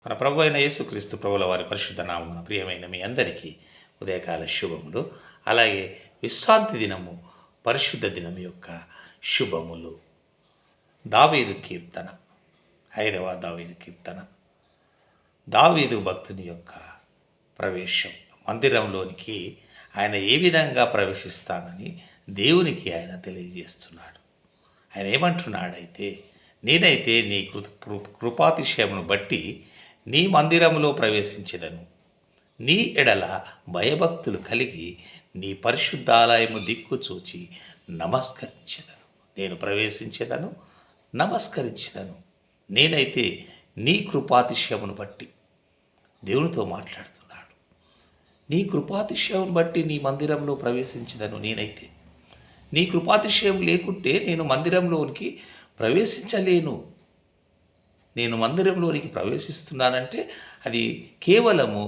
మన ప్రభు అయిన యేసుక్రీస్తు ప్రభుల వారి పరిశుద్ధ నామమున ప్రియమైన మీ అందరికీ ఉదయకాల శుభములు. అలాగే విశ్రాంతి దినము పరిశుద్ధ దినం యొక్క శుభములు. దావీదు కీర్తన, 5వ దావీదు కీర్తన. దావీదు భక్తుని యొక్క ప్రవేశం మందిరంలోనికి ఆయన ఏ విధంగా ప్రవేశిస్తానని దేవునికి ఆయన తెలియజేస్తున్నాడు. ఆయన ఏమంటున్నాడైతే, నేనైతే నీ కృపాతిశయమును బట్టి నీ మందిరములో ప్రవేశించెదను, నీ ఎడల భయభక్తులు కలిగి నీ పరిశుద్ధాలయము దిక్కు చూచి నమస్కరించెదను. నేను ప్రవేశించెదను, నమస్కరించెదను. నేనైతే నీ కృపాతిశయమును బట్టి, దేవునితో మాట్లాడుతున్నాడు, నీ కృపాతిశయమును బట్టి నీ మందిరంలో ప్రవేశించెదను. నేనైతే నీ కృపాతిశయం లేకుంటే నేను మందిరంలోనికి ప్రవేశించలేను. నేను మందిరంలోనికి ప్రవేశిస్తున్నానంటే అది కేవలము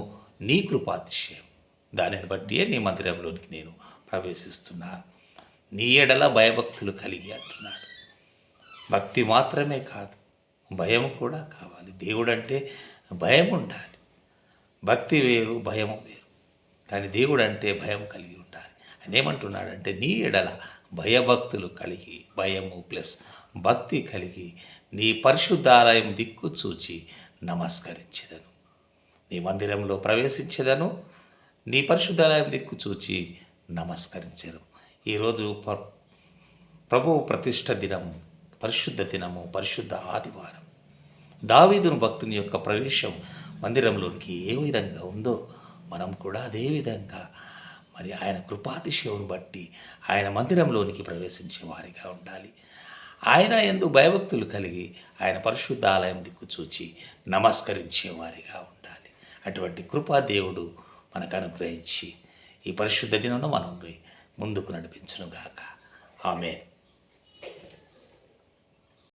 నీ కృపాతిశయం. దానిని బట్టియే నీ మందిరంలోనికి నేను ప్రవేశిస్తున్నాను. నీ ఎడల భయభక్తులు కలిగి అంటున్నాడు. భక్తి మాత్రమే కాదు, భయం కూడా కావాలి. దేవుడంటే భయం ఉండాలి. భక్తి వేరు, భయం వేరు. కానీ దేవుడు అంటే భయం కలిగి ఉండాలి. ఆయన ఏమంటున్నాడంటే, నీ ఎడల భయభక్తులు కలిగి, భయము ప్లస్ భక్తి కలిగి నీ పరిశుద్ధాలయం దిక్కు చూచి నమస్కరించెదను. నీ మందిరంలో ప్రవేశించెదను, నీ పరిశుద్ధాలయం దిక్కు చూచి నమస్కరించెదను. ఈరోజు ప్రభువు ప్రతిష్ఠ దినము, పరిశుద్ధ దినము, పరిశుద్ధ ఆదివారం. దావీదును భక్తుని యొక్క ప్రవేశం మందిరంలోనికి ఏ విధంగా ఉందో మనం కూడా అదే విధంగా మరి ఆయన కృపాతిశయమును బట్టి ఆయన మందిరంలోనికి ప్రవేశించే వారిగా ఉండాలి. ఆయన యందు భయభక్తులు కలిగి ఆయన పరిశుద్ధ ఆలయం దిక్కు చూచి నమస్కరించేవారిగా ఉండాలి. అటువంటి కృపా దేవుడు మనకు అనుగ్రహించి ఈ పరిశుద్ధ దినంలో మనం ముందుకు నడిపించునుగాక. ఆమేన్.